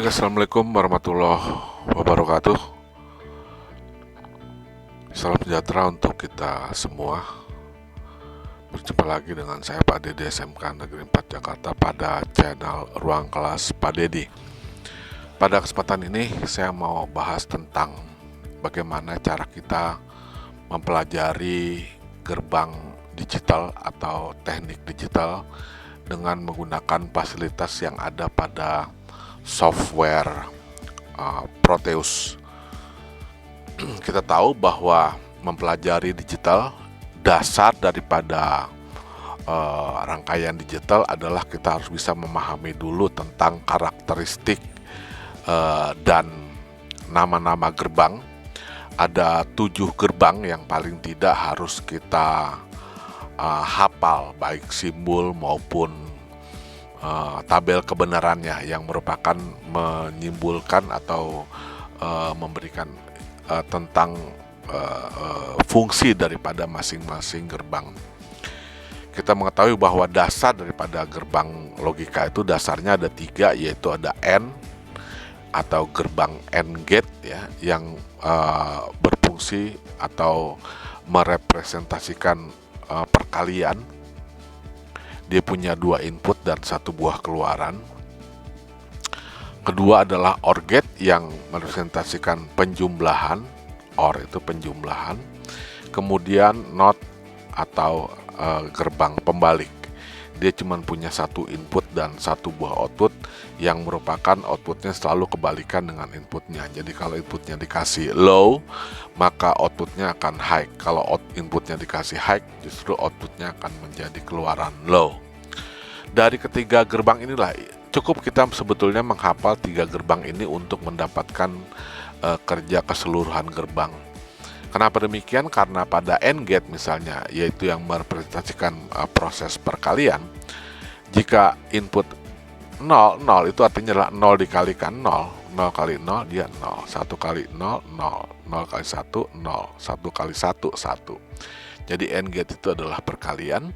Baik, assalamualaikum warahmatullahi wabarakatuh. Salam sejahtera untuk kita semua. Berjumpa lagi dengan saya Pak Dedi SMK Negeri 4 Jakarta pada channel Ruang Kelas Pak Dedi. Pada kesempatan ini saya mau bahas tentang bagaimana cara kita mempelajari gerbang digital atau teknik digital dengan menggunakan fasilitas yang ada pada software Proteus. Kita tahu bahwa mempelajari digital, dasar daripada rangkaian digital adalah kita harus bisa memahami dulu tentang karakteristik dan nama-nama gerbang. Ada 7 gerbang yang paling tidak harus kita hafal, baik simbol maupun tabel kebenarannya, yang merupakan menyimpulkan atau memberikan tentang fungsi daripada masing-masing gerbang. Kita mengetahui bahwa dasar daripada gerbang logika itu dasarnya ada 3, yaitu ada AND atau gerbang AND gate ya, yang berfungsi atau merepresentasikan perkalian. Dia punya 2 input dan 1 buah keluaran. Kedua adalah OR gate yang merepresentasikan penjumlahan. OR itu penjumlahan. Kemudian NOT atau gerbang pembalik. Dia cuma punya 1 input dan 1 buah output, yang merupakan outputnya selalu kebalikan dengan inputnya. Jadi kalau inputnya dikasih low, maka outputnya akan high. Kalau inputnya dikasih high, justru outputnya akan menjadi keluaran low. Dari ketiga gerbang inilah cukup kita sebetulnya menghafal 3 gerbang ini untuk mendapatkan kerja keseluruhan gerbang. Kenapa demikian? Karena pada AND gate misalnya, yaitu yang merepresentasikan proses perkalian, jika input 0, 0 itu artinya adalah 0 dikalikan 0, 0 kali 0 dia 0, 1 kali 0, 0, 0 kali 1, 0, 1 kali 1, 1. Jadi AND gate itu adalah perkalian,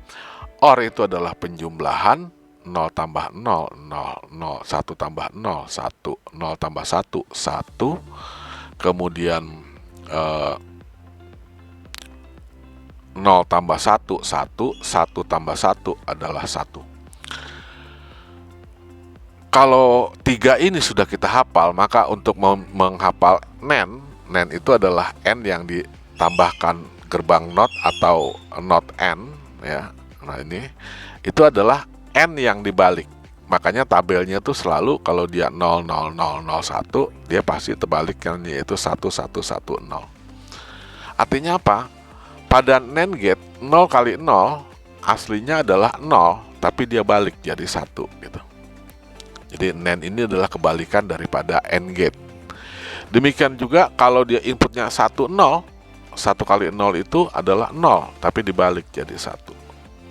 OR itu adalah penjumlahan, 0 tambah 0, 0, 0, 1 tambah 0, 1, 0 tambah 1, 1, kemudian 0 tambah 1, 1, 1 tambah 1 adalah 1. Kalau 3 ini sudah kita hafal, maka untuk menghafal NAND itu adalah N yang ditambahkan gerbang NOT atau NOT N ya. Nah ini itu adalah N yang dibalik. Makanya tabelnya itu selalu kalau dia 0, 0, 0, 0, 1, dia pasti terbaliknya yaitu 1, 1, 1, 0. Artinya apa? Pada NAND gate 0 kali 0 aslinya adalah 0, tapi dia balik jadi 1 gitu. Jadi NAND ini adalah kebalikan daripada AND gate. Demikian juga kalau dia inputnya 1, 0, 1 kali 0 itu adalah 0, tapi dibalik jadi 1.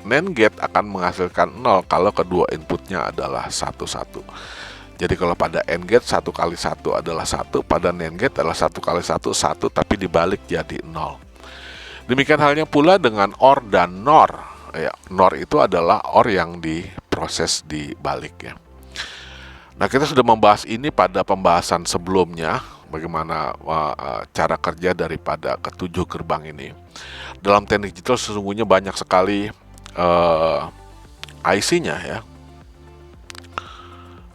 NAND gate akan menghasilkan 0 kalau kedua inputnya adalah 1, 1. Jadi kalau pada AND gate 1 kali 1 adalah 1, pada NAND gate adalah 1 kali 1, 1, tapi dibalik jadi 0. Demikian halnya pula dengan OR dan NOR ya. NOR itu adalah OR yang diproses di balik ya. Nah, kita sudah membahas ini pada pembahasan sebelumnya, bagaimana cara kerja daripada ke-7 gerbang ini. Dalam teknik digital sesungguhnya banyak sekali IC-nya ya.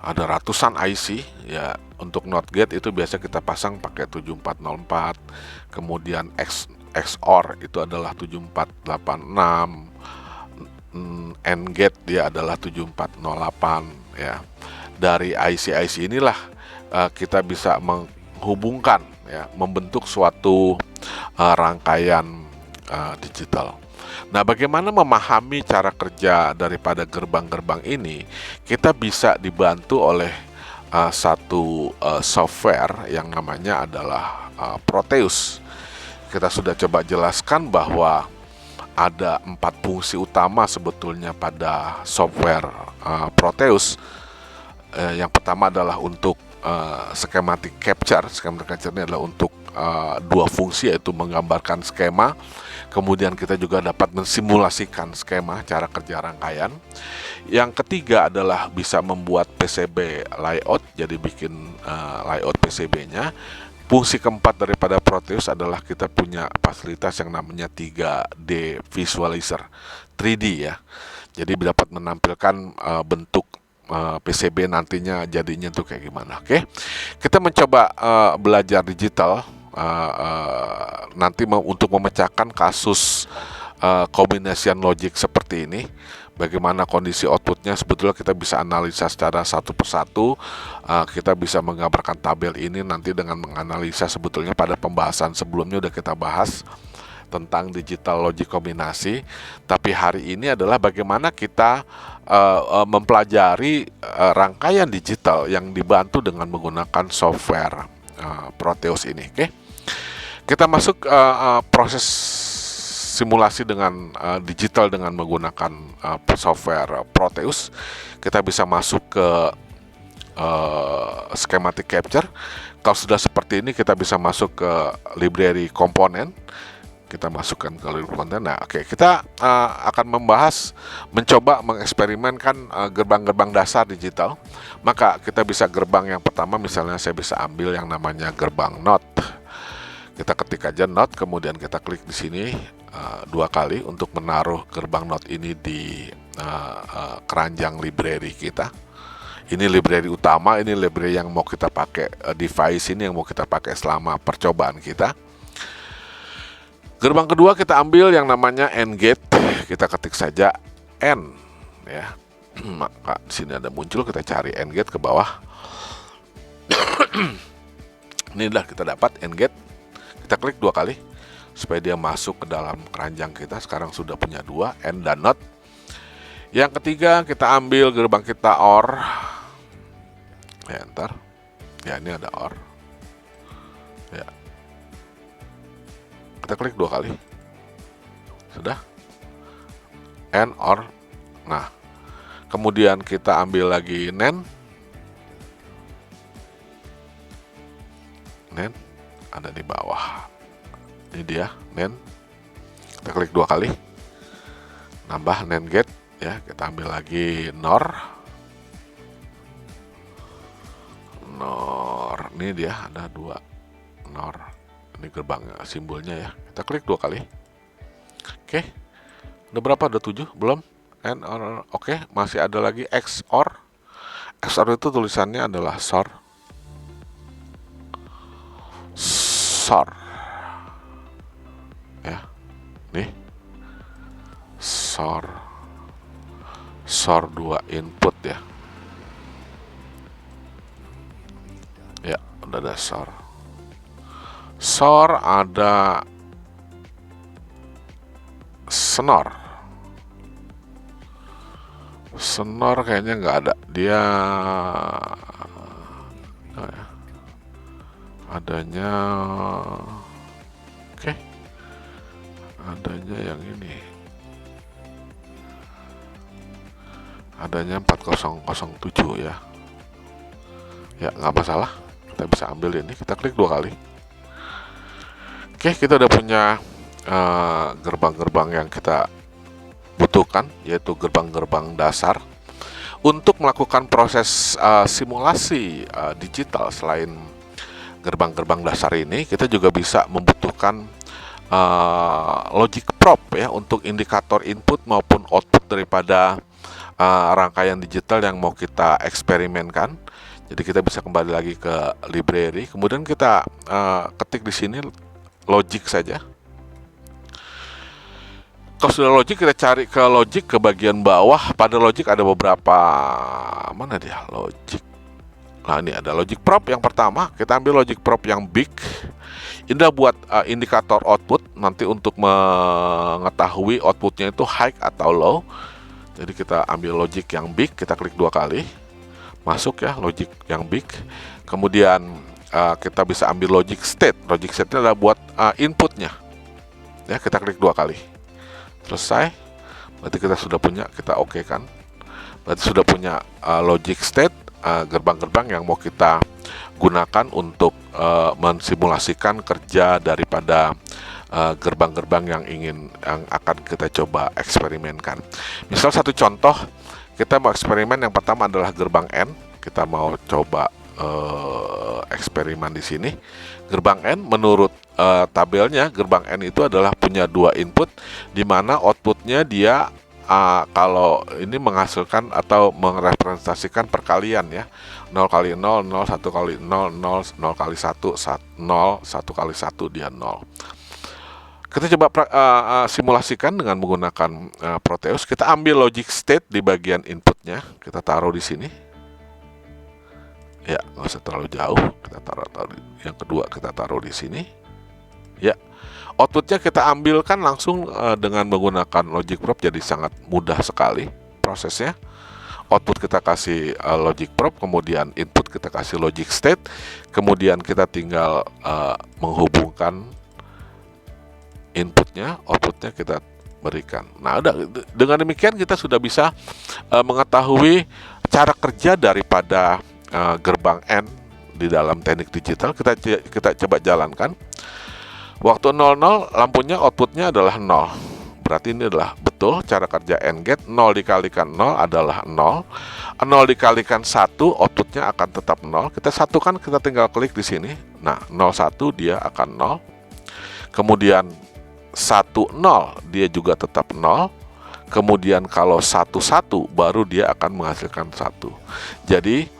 Ada ratusan IC ya. Untuk NOT gate itu biasa kita pasang pakai 7404, kemudian XOR itu adalah 7486, AND gate dia adalah 7408 ya. Dari IC-IC inilah kita bisa menghubungkan ya, membentuk suatu rangkaian digital. Nah, bagaimana memahami cara kerja daripada gerbang-gerbang ini? Kita bisa dibantu oleh satu software yang namanya adalah Proteus. Kita sudah coba jelaskan bahwa ada 4 fungsi utama sebetulnya pada software Proteus. Yang pertama adalah untuk schematic capture. Schematic capture ini adalah untuk 2 fungsi, yaitu menggambarkan skema. Kemudian kita juga dapat mensimulasikan skema cara kerja rangkaian. Yang ketiga adalah bisa membuat PCB layout, jadi bikin layout PCB-nya. Fungsi keempat daripada Proteus adalah kita punya fasilitas yang namanya 3D visualizer, 3D ya. Jadi dapat menampilkan bentuk PCB nantinya jadinya tuh kayak gimana. Oke, kita mencoba belajar digital nanti untuk memecahkan kasus kombinasian logic seperti ini. Bagaimana kondisi outputnya, sebetulnya kita bisa analisa secara satu persatu. Kita bisa menggambarkan tabel ini nanti dengan menganalisa. Sebetulnya pada pembahasan sebelumnya udah kita bahas tentang digital logic kombinasi, tapi hari ini adalah bagaimana kita mempelajari rangkaian digital yang dibantu dengan menggunakan software Proteus ini. Oke, kita masuk proses simulasi dengan digital dengan menggunakan software Proteus. Kita bisa masuk ke schematic capture. Kalau sudah seperti ini, kita bisa masuk ke library komponen. Kita masukkan ke library komponen. Nah, oke, kita akan mencoba mengeksperimenkan gerbang-gerbang dasar digital. Maka kita bisa gerbang yang pertama, misalnya saya bisa ambil yang namanya gerbang NOT. Kita ketik aja NOT, kemudian kita klik di sini 2 kali untuk menaruh gerbang NOT ini di keranjang library kita. Ini library utama, ini library yang mau kita pakai, device ini yang mau kita pakai selama percobaan kita. Gerbang kedua kita ambil yang namanya AND gate. Kita ketik saja N ya. Maka di sini ada muncul, kita cari AND gate ke bawah. Inilah kita dapat AND gate. Kita klik 2 kali supaya dia masuk ke dalam keranjang kita. Sekarang sudah punya 2, AND dan NOT. Yang ketiga kita ambil gerbang kita OR. Ya, ntar. Ya, ini ada OR. Ya. Kita klik 2 kali. Sudah. AND OR. Nah, kemudian kita ambil lagi NAND. NAND ada di bawah. Ini dia NAND. Kita klik 2 kali. Nambah NAND gate ya. Kita ambil lagi NOR. NOR. Ini dia ada 2 NOR. Ini gerbangnya, simbolnya ya. Kita klik 2 kali. Oke. Udah berapa? Udah 7? Belum? AND OR. Oke, masih ada lagi XOR. XOR itu tulisannya adalah SOR. SOR. Ya. Nih. SOR. SOR 2 input ya. Ya, udah ada SOR. SOR ada SNOR. SNOR kayaknya nggak ada. Dia adanya oke. Adanya yang ini. Adanya 4007 ya. Ya, nggak masalah. Kita bisa ambil ini. Kita klik 2 kali. Oke, kita udah punya gerbang-gerbang yang kita butuhkan, yaitu gerbang-gerbang dasar. Untuk melakukan proses simulasi digital, selain gerbang-gerbang dasar ini, kita juga bisa membutuhkan logic probe ya, untuk indikator input maupun output daripada rangkaian digital yang mau kita eksperimenkan. Jadi kita bisa kembali lagi ke library, kemudian kita ketik di sini logic saja. Kalau sudah logic, kita cari ke logic ke bagian bawah. Pada logic ada beberapa, mana dia logic. Nah, ini ada logic probe yang pertama. Kita ambil logic probe yang big. Ini buat indikator output nanti untuk mengetahui outputnya itu high atau low. Jadi kita ambil logic yang big, kita klik 2 kali. Masuk ya logic yang big. Kemudian kita bisa ambil logic state. Logic state adalah buat inputnya. Ya, kita klik 2 kali. Selesai. Berarti kita sudah punya, kita oke kan. Berarti sudah punya logic state, gerbang-gerbang yang mau kita gunakan untuk mensimulasikan kerja daripada gerbang-gerbang yang akan kita coba eksperimenkan. Misal satu contoh, Kita mau eksperimen yang pertama adalah gerbang N. Kita mau coba eksperimen di sini. Gerbang N menurut tabelnya, gerbang N itu adalah punya dua input, di mana outputnya dia kalau ini menghasilkan atau merepresentasikan perkalian ya, 0 kali 0, 0, 1 kali 0, 0, 0 kali 1, 0, 1 kali 1 dia 0. Kita coba simulasikan dengan menggunakan Proteus. Kita ambil logic state di bagian inputnya, kita taruh di sini. Ya, nggak usah terlalu jauh. Kita taruh yang kedua, kita taruh di sini. Ya, outputnya kita ambilkan langsung dengan menggunakan logic prop, jadi sangat mudah sekali prosesnya. Output kita kasih logic prop, kemudian input kita kasih logic state, kemudian kita tinggal menghubungkan inputnya, outputnya kita berikan. Nah, dengan demikian kita sudah bisa mengetahui cara kerja daripada gerbang N di dalam teknik digital. Kita coba jalankan. Waktu 00 lampunya outputnya adalah 0. Berarti ini adalah betul cara kerja AND gate. 0 dikalikan 0 adalah 0. 0 dikalikan 1 outputnya akan tetap 0. Kita satukan, kita tinggal klik di sini. Nah, 01 dia akan 0. Kemudian 10 dia juga tetap 0. Kemudian kalau 11 baru dia akan menghasilkan 1. Jadi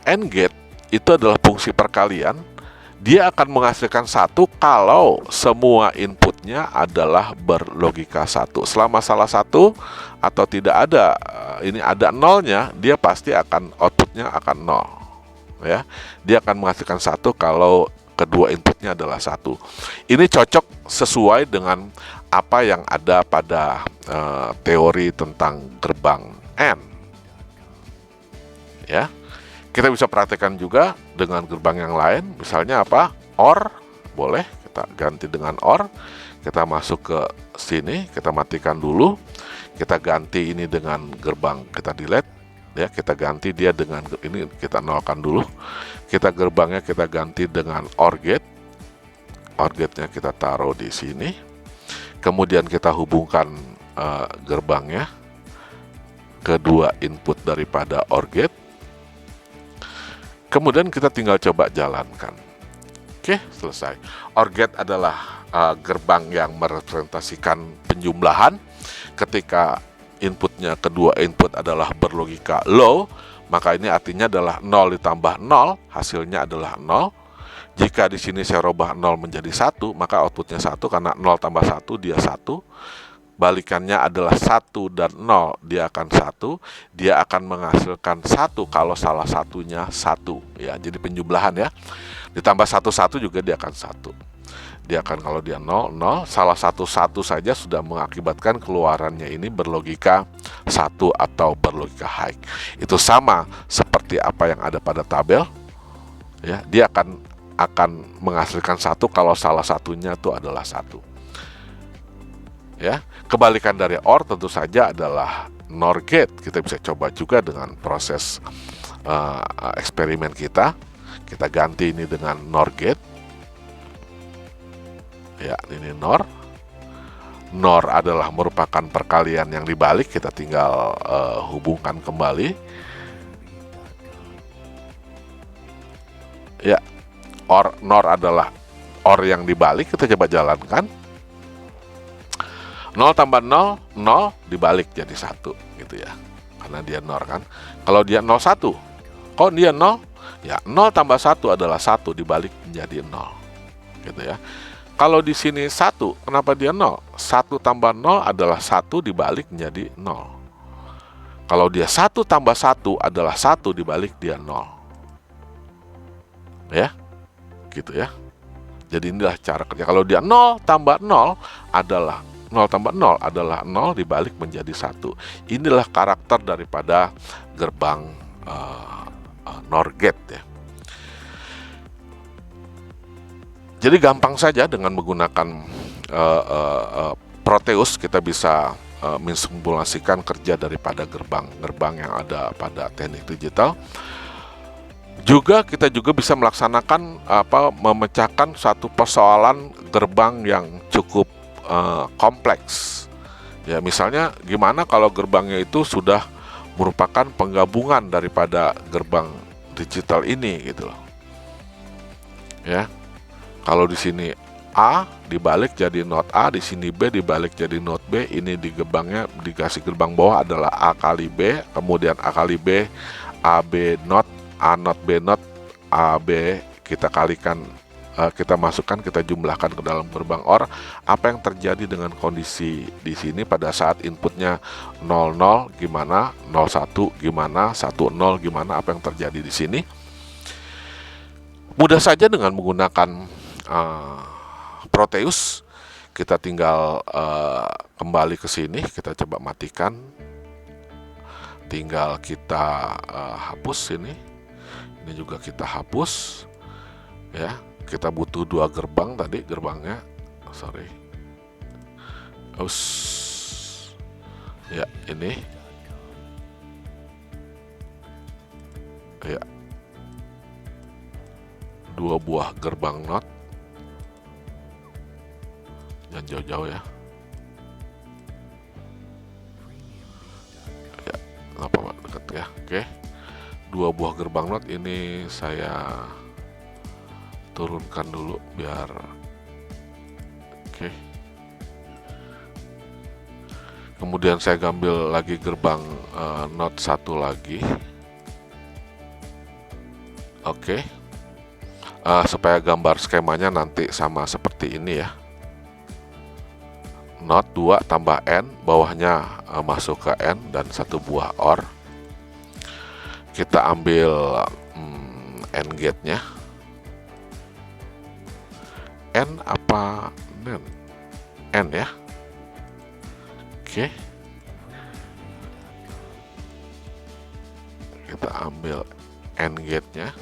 AND gate itu adalah fungsi perkalian. Dia akan menghasilkan 1 kalau semua inputnya adalah berlogika 1. Selama salah satu atau tidak ada, ini ada nolnya, dia pasti akan outputnya akan 0 ya. Dia akan menghasilkan 1 kalau kedua inputnya adalah 1. Ini cocok sesuai dengan apa yang ada pada teori tentang gerbang N ya. Kita bisa praktekkan juga dengan gerbang yang lain, misalnya apa? OR, boleh kita ganti dengan OR. Kita masuk ke sini, kita matikan dulu. Kita ganti ini dengan gerbang, kita delete ya, kita ganti dia dengan ini, kita nolkan dulu. Kita gerbangnya kita ganti dengan OR gate. OR gate-nya kita taruh di sini. Kemudian kita hubungkan gerbangnya kedua input daripada OR gate. Kemudian kita tinggal coba jalankan. Oke, selesai. OR gate adalah gerbang yang merepresentasikan penjumlahan. Ketika inputnya kedua input adalah berlogika low, maka ini artinya adalah 0 ditambah 0, hasilnya adalah 0. Jika di sini saya rubah 0 menjadi 1, maka outputnya 1, karena 0 tambah 1 dia 1. Balikannya adalah 1 dan 0, dia akan 1. Dia akan menghasilkan 1 kalau salah satunya 1 ya. Jadi penjumlahan ya. Ditambah 1 juga dia akan 1. Dia akan, kalau dia 0 0, salah satu saja sudah mengakibatkan keluarannya ini berlogika 1 atau berlogika high. Itu sama seperti apa yang ada pada tabel ya. Dia akan menghasilkan 1 kalau salah satunya itu adalah 1. Ya, kebalikan dari OR tentu saja adalah NOR gate. Kita bisa coba juga dengan proses eksperimen kita. Kita ganti ini dengan NOR gate. Ya, ini NOR. NOR adalah merupakan perkalian yang dibalik. Kita tinggal hubungkan kembali. Ya, NOR adalah OR yang dibalik. Kita coba jalankan. 0 tambah 0, 0 dibalik jadi 1 gitu ya. Karena dia NOR kan. Kalau dia 01, kok dia 0? Ya, 0 tambah 1 adalah 1 dibalik menjadi 0. Gitu ya. Kalau di sini 1, kenapa dia 0? 1 tambah 0 adalah 1 dibalik menjadi 0. Kalau dia 1 tambah 1 adalah 1 dibalik dia 0. Ya. Gitu ya. Jadi inilah cara kerja. Kalau dia 0 tambah 0 adalah 0 tambah 0 adalah 0 dibalik menjadi 1. Inilah karakter daripada gerbang NOR gate ya. Jadi gampang saja dengan menggunakan Proteus kita bisa mensimulasikan kerja daripada gerbang-gerbang yang ada pada teknik digital. Juga kita juga bisa melaksanakan memecahkan satu persoalan gerbang yang cukup kompleks Ya, misalnya gimana kalau gerbangnya itu sudah merupakan penggabungan daripada gerbang digital ini gitu loh. Ya. Kalau di sini A dibalik jadi not A, di sini B dibalik jadi not B, ini di gerbangnya dikasih gerbang bawah adalah A kali B, kemudian A kali B, A B not, A not B not, A B kita kalikan, kita masukkan, kita jumlahkan ke dalam gerbang OR. Apa yang terjadi dengan kondisi di sini pada saat inputnya 00 gimana, 01 gimana, 10 gimana, apa yang terjadi di sini? Mudah saja dengan menggunakan Proteus. Kita tinggal kembali ke sini, kita coba matikan, tinggal kita hapus ini juga kita hapus ya. Kita butuh 2 gerbang tadi, gerbangnya ya ini ya, 2 buah gerbang not, jangan jauh-jauh ya. Ya, kenapa dekat ya? Oke, 2 buah gerbang not ini saya turunkan dulu biar oke. Kemudian saya ambil lagi gerbang not 1 lagi. Oke. Supaya gambar skemanya nanti sama seperti ini ya. Not 2 tambah N, bawahnya masuk ke N dan 1 buah OR. Kita ambil N gate-nya. N apa N? N ya. Oke. Kita ambil N gate-nya.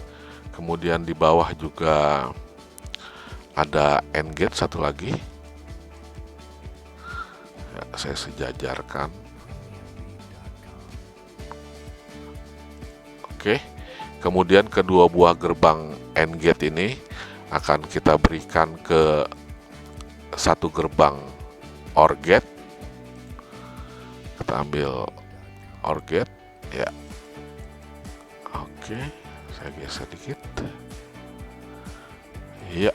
Kemudian di bawah juga ada N gate 1 lagi. Ya, saya sejajarkan. Oke. Kemudian kedua buah gerbang N gate ini akan kita berikan ke 1 gerbang OR gate. Kita ambil OR gate ya. Oke, saya geser dikit. Ya,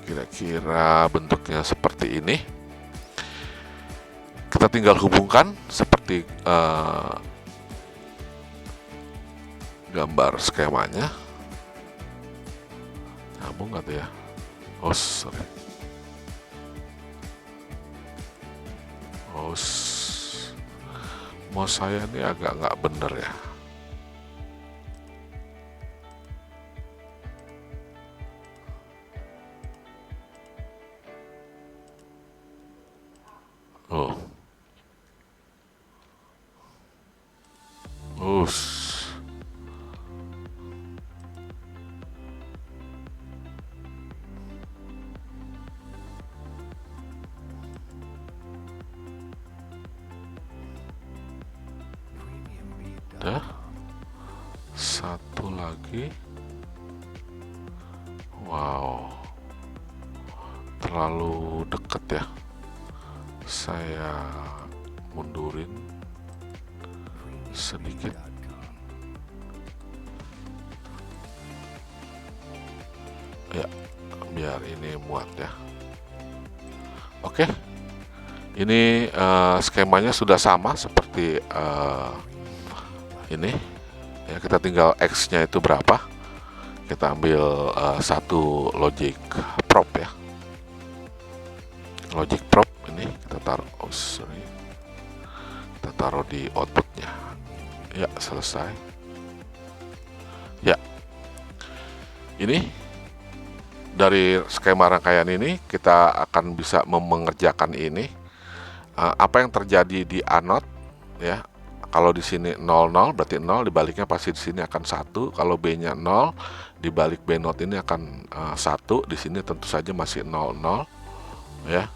kira-kira bentuknya seperti ini. Kita tinggal hubungkan seperti gambar skemanya. Nyambung nggak tuh ya? Oh, sorry. Oh, mouse saya ini agak nggak bener ya. Oh. Udah. 1 lagi. Wow. Terlalu deket ya. Saya mundurin sedikit. Ya, biar ini muat ya. Oke. Ini skemanya sudah sama seperti ini. Ya, kita tinggal X-nya itu berapa. Kita ambil 1 logic prop ya. Logic prop ini kita taruh, kita taruh di outputnya. Ya, selesai. Ya, ini dari skema rangkaian ini kita akan bisa mengerjakan ini. Apa yang terjadi di A0 ya. Kalau di sini 00 berarti 0, dibaliknya pasti di sini akan 1. Kalau B-nya 0, dibalik B0 ini akan 1. Di sini tentu saja masih 00 ya.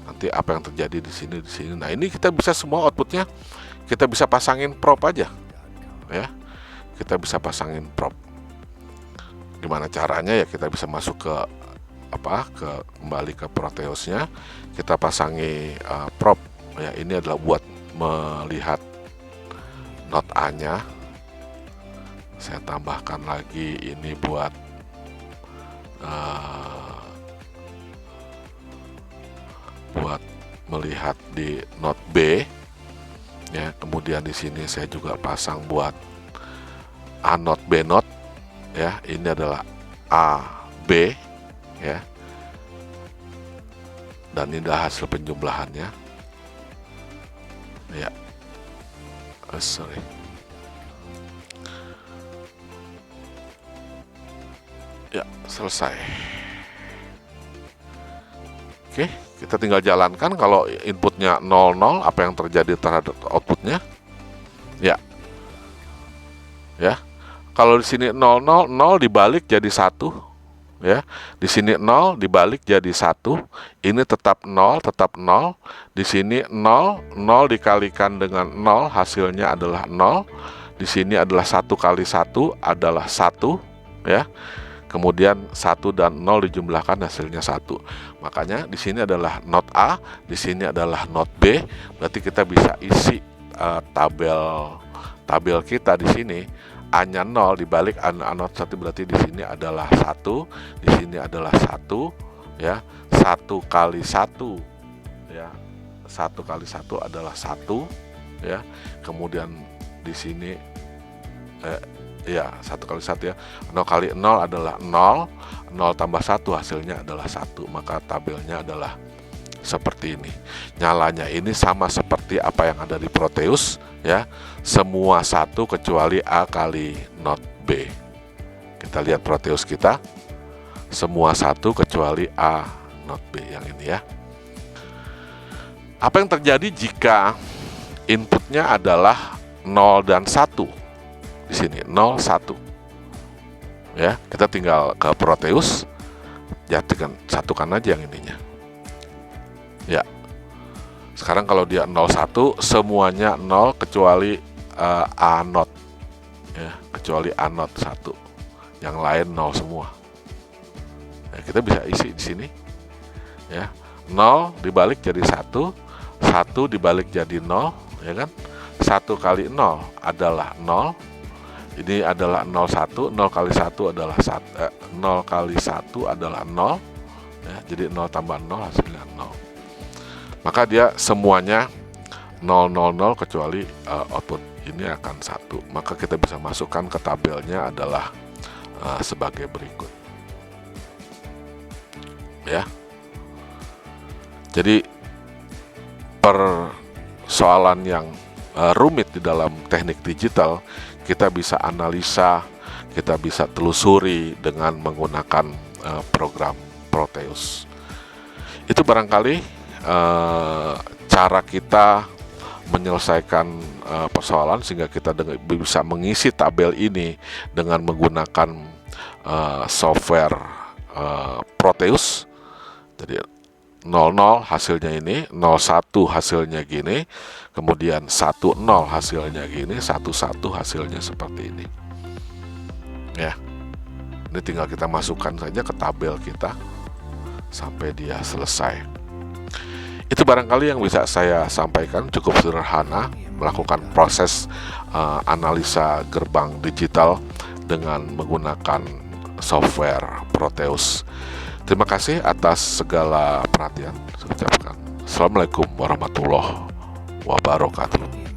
Nanti apa yang terjadi di sini di sini. Nah, ini kita bisa semua outputnya kita bisa pasangin prop aja. Ya. Kita bisa pasangin prop. Gimana caranya ya, kita bisa masuk ke kembali ke Proteusnya, kita pasangi prop Ya, ini adalah buat melihat not A-nya. Saya tambahkan lagi ini buat melihat di not B. Ya, kemudian di sini saya juga pasang buat A not B not. Ya, ini adalah A B, ya. Dan ini adalah hasil penjumlahannya. Ya, sorry. Ya, selesai. Oke, kita tinggal jalankan. Kalau inputnya 00, apa yang terjadi terhadap outputnya? Ya, ya. Kalau di sini 00, 0 dibalik jadi 1. Ya, di sini 0 dibalik jadi 1. Ini tetap 0, tetap 0. Di sini 0, 0 dikalikan dengan 0, hasilnya adalah 0. Di sini adalah 1 kali 1 adalah 1, ya. Kemudian 1 dan 0 dijumlahkan hasilnya 1. Makanya di sini adalah not A, di sini adalah not B. Berarti kita bisa isi tabel kita di sini. A-nya 0 dibalik A not 1, berarti di sini adalah 1, di sini adalah 1, ya. 1 kali 1, ya. 1 kali 1 adalah 1, ya. Kemudian di sini ya, 1 kali 1, ya. 0 kali 0 adalah 0, 0 tambah 1 hasilnya adalah 1. Maka tabelnya adalah seperti ini. Nyalanya ini sama seperti apa yang ada di Proteus, ya. Semua 1 kecuali A kali not B. Kita lihat Proteus kita. Semua 1 kecuali A not B, yang ini, ya. Apa yang terjadi jika inputnya adalah 0 dan 1? Di sini 0 1. Ya, kita tinggal ke Proteus, jadikan satukan aja yang ininya. Ya. Sekarang kalau dia 0 1, semuanya 0 kecuali A not. Ya, kecuali A not 1. Yang lain 0 semua. Ya, kita bisa isi di sini. Ya. 0 dibalik jadi 1, 1 dibalik jadi 0, ya kan? 1 kali 0 adalah 0. Ini adalah 01, 0 kali 1 adalah 0 kali 1 adalah 0, ya, jadi 0 tambah 0 hasilnya 0. Maka dia semuanya 0, 0, 0 kecuali output ini akan 1. Maka kita bisa masukkan ke tabelnya adalah sebagai berikut. Ya. Jadi persoalan yang rumit di dalam teknik digital, kita bisa analisa, kita bisa telusuri dengan menggunakan program Proteus. Itu barangkali cara kita menyelesaikan persoalan sehingga kita bisa mengisi tabel ini dengan menggunakan software Proteus. Jadi 00 hasilnya ini, 01 hasilnya gini, kemudian 10 hasilnya gini, 11 hasilnya seperti ini. Ya. Ini tinggal kita masukkan saja ke tabel kita sampai dia selesai. Itu barangkali yang bisa saya sampaikan, cukup sederhana melakukan proses analisa gerbang digital dengan menggunakan software Proteus. Terima kasih atas segala perhatian. Saya ucapkan Assalamualaikum warahmatullahi wabarakatuh.